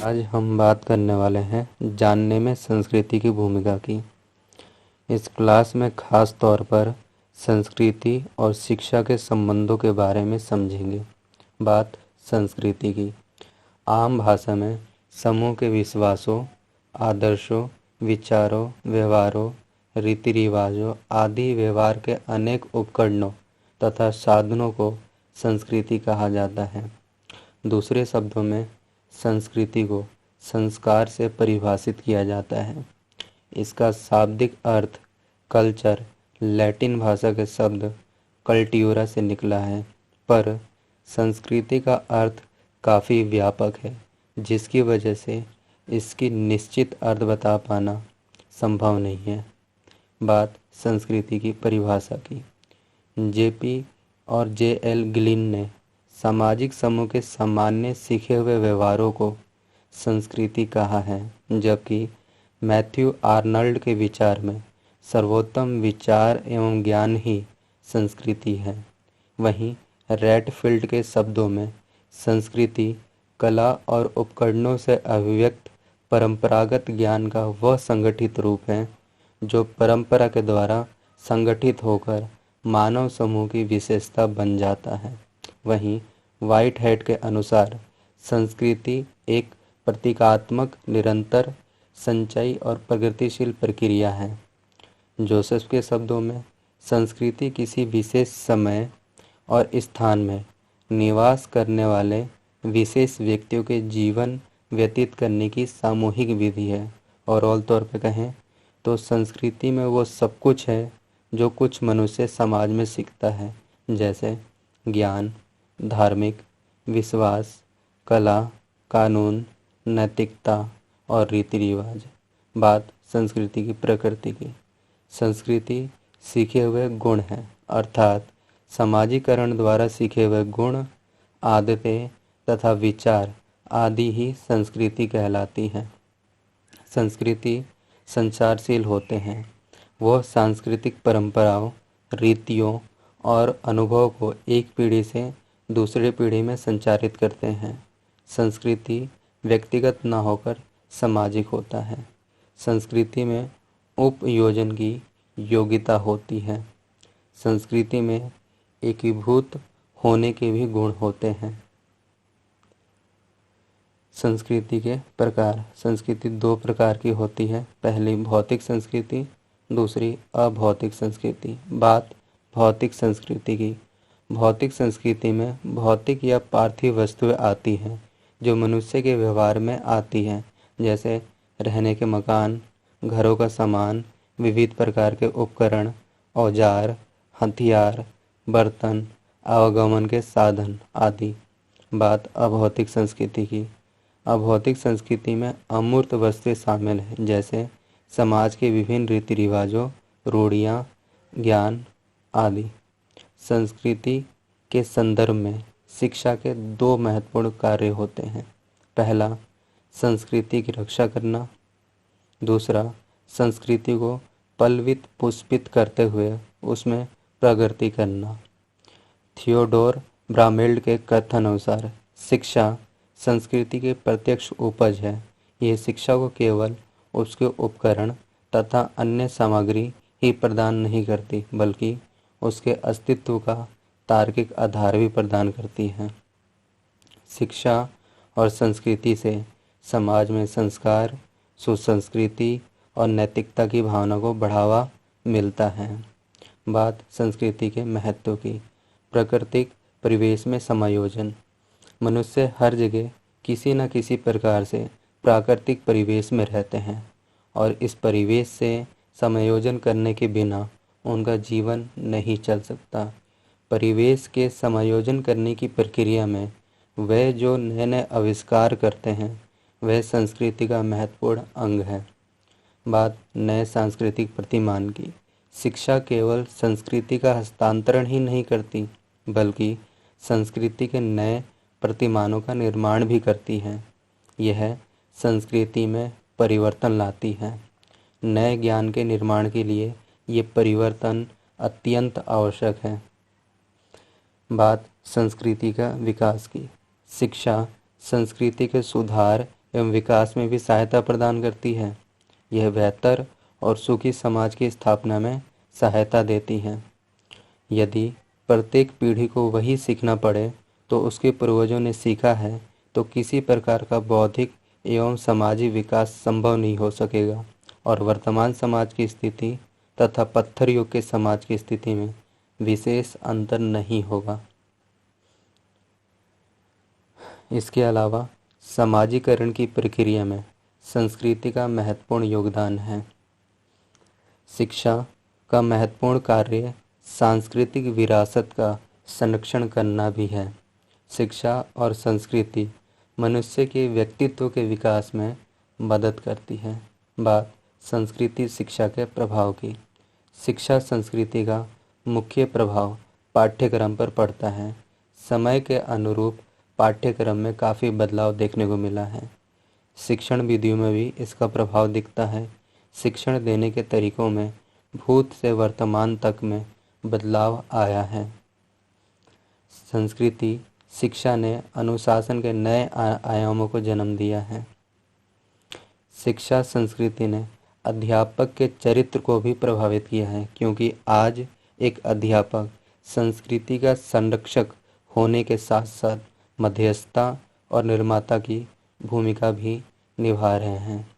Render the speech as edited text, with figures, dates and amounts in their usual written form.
आज हम बात करने वाले हैं जानने में संस्कृति की भूमिका की। इस क्लास में खास तौर पर संस्कृति और शिक्षा के संबंधों के बारे में समझेंगे। बात संस्कृति की। आम भाषा में समूह के विश्वासों, आदर्शों, विचारों, व्यवहारों, रीति रिवाजों आदि व्यवहार के अनेक उपकरणों तथा साधनों को संस्कृति कहा जाता है। दूसरे शब्दों में संस्कृति को संस्कार से परिभाषित किया जाता है। इसका शाब्दिक अर्थ कल्चर लैटिन भाषा के शब्द कल्ट्यूरा से निकला है, पर संस्कृति का अर्थ काफ़ी व्यापक है, जिसकी वजह से इसकी निश्चित अर्थ बता पाना संभव नहीं है। बात संस्कृति की परिभाषा की। जेपी और जेएल ग्लिन ने सामाजिक समूह के सामान्य सीखे हुए व्यवहारों को संस्कृति कहा है, जबकि मैथ्यू आर्नल्ड के विचार में सर्वोत्तम विचार एवं ज्ञान ही संस्कृति है। वहीं रैटफील्ड के शब्दों में संस्कृति कला और उपकरणों से अभिव्यक्त परंपरागत ज्ञान का वह संगठित रूप है जो परंपरा के द्वारा संगठित होकर मानव समूह की विशेषता बन जाता है। वहीं व्हाइट हेड के अनुसार संस्कृति एक प्रतीकात्मक, निरंतर, संचयी और प्रगतिशील प्रक्रिया है। जोसेफ के शब्दों में संस्कृति किसी विशेष समय और स्थान में निवास करने वाले विशेष व्यक्तियों के जीवन व्यतीत करने की सामूहिक विधि है। और और तौर पर कहें तो संस्कृति में वो सब कुछ है जो कुछ मनुष्य समाज में सीखता है, जैसे ज्ञान, धार्मिक विश्वास, कला, कानून, नैतिकता और रीति रिवाज। बात संस्कृति की प्रकृति की। संस्कृति सीखे हुए गुण हैं, अर्थात समाजीकरण द्वारा सीखे हुए गुण, आदतें तथा विचार आदि ही संस्कृति कहलाती हैं। संस्कृति संचारशील होते हैं। वह सांस्कृतिक परंपराओं, रीतियों और अनुभव को एक पीढ़ी से दूसरी पीढ़ी में संचारित करते हैं। संस्कृति व्यक्तिगत न होकर सामाजिक होता है। संस्कृति में उपयोजन की योग्यता होती है। संस्कृति में एकीभूत होने के भी गुण होते हैं। संस्कृति के प्रकार। संस्कृति दो प्रकार की होती है। पहली भौतिक संस्कृति, दूसरी अभौतिक संस्कृति। बात भौतिक संस्कृति की। भौतिक संस्कृति में भौतिक या पार्थिव वस्तुएं आती हैं जो मनुष्य के व्यवहार में आती हैं, जैसे रहने के मकान, घरों का सामान, विविध प्रकार के उपकरण, औजार, हथियार, बर्तन, आवागमन के साधन आदि। बात अभौतिक संस्कृति की। अभौतिक संस्कृति में अमूर्त वस्तुएं शामिल हैं, जैसे समाज के विभिन्न रीति रिवाजों, रूढ़ियाँ, ज्ञान आदि। संस्कृति के संदर्भ में शिक्षा के दो महत्वपूर्ण कार्य होते हैं। पहला, संस्कृति की रक्षा करना। दूसरा, संस्कृति को पल्वित पुष्पित करते हुए उसमें प्रगति करना। थियोडोर ब्रामेल्ड के कथन अनुसार शिक्षा संस्कृति के प्रत्यक्ष उपज है। यह शिक्षा को केवल उसके उपकरण तथा अन्य सामग्री ही प्रदान नहीं करती, बल्कि उसके अस्तित्व का तार्किक आधार भी प्रदान करती है। शिक्षा और संस्कृति से समाज में संस्कार, सुसंस्कृति और नैतिकता की भावना को बढ़ावा मिलता है। बात संस्कृति के महत्व की। प्राकृतिक परिवेश में समायोजन। मनुष्य हर जगह किसी न किसी प्रकार से प्राकृतिक परिवेश में रहते हैं और इस परिवेश से समायोजन करने के बिना उनका जीवन नहीं चल सकता। परिवेश के समायोजन करने की प्रक्रिया में वे जो नए नए आविष्कार करते हैं वह संस्कृति का महत्वपूर्ण अंग है। बात नए सांस्कृतिक प्रतिमान की। शिक्षा केवल संस्कृति का हस्तांतरण ही नहीं करती, बल्कि संस्कृति के नए प्रतिमानों का निर्माण भी करती है। यह संस्कृति में परिवर्तन लाती है। नए ज्ञान के निर्माण के लिए ये परिवर्तन अत्यंत आवश्यक है। बात संस्कृति का विकास की। शिक्षा संस्कृति के सुधार एवं विकास में भी सहायता प्रदान करती है। यह बेहतर और सुखी समाज की स्थापना में सहायता देती है। यदि प्रत्येक पीढ़ी को वही सीखना पड़े तो उसके पूर्वजों ने सीखा है, तो किसी प्रकार का बौद्धिक एवं सामाजिक विकास संभव नहीं हो सकेगा और वर्तमान समाज की स्थिति तथा पत्थर युग के समाज की स्थिति में विशेष अंतर नहीं होगा। इसके अलावा समाजीकरण की प्रक्रिया में संस्कृति का महत्वपूर्ण योगदान है। शिक्षा का महत्वपूर्ण कार्य सांस्कृतिक विरासत का संरक्षण करना भी है। शिक्षा और संस्कृति मनुष्य के व्यक्तित्व के विकास में मदद करती है। बात संस्कृति शिक्षा के प्रभाव की। शिक्षा संस्कृति का मुख्य प्रभाव पाठ्यक्रम पर पड़ता है। समय के अनुरूप पाठ्यक्रम में काफ़ी बदलाव देखने को मिला है। शिक्षण विधियों में भी इसका प्रभाव दिखता है। शिक्षण देने के तरीकों में भूत से वर्तमान तक में बदलाव आया है। संस्कृति शिक्षा ने अनुशासन के नए आयामों को जन्म दिया है। शिक्षा संस्कृति ने अध्यापक के चरित्र को भी प्रभावित किया है, क्योंकि आज एक अध्यापक संस्कृति का संरक्षक होने के साथ साथ मध्यस्थता और निर्माता की भूमिका भी निभा रहे हैं।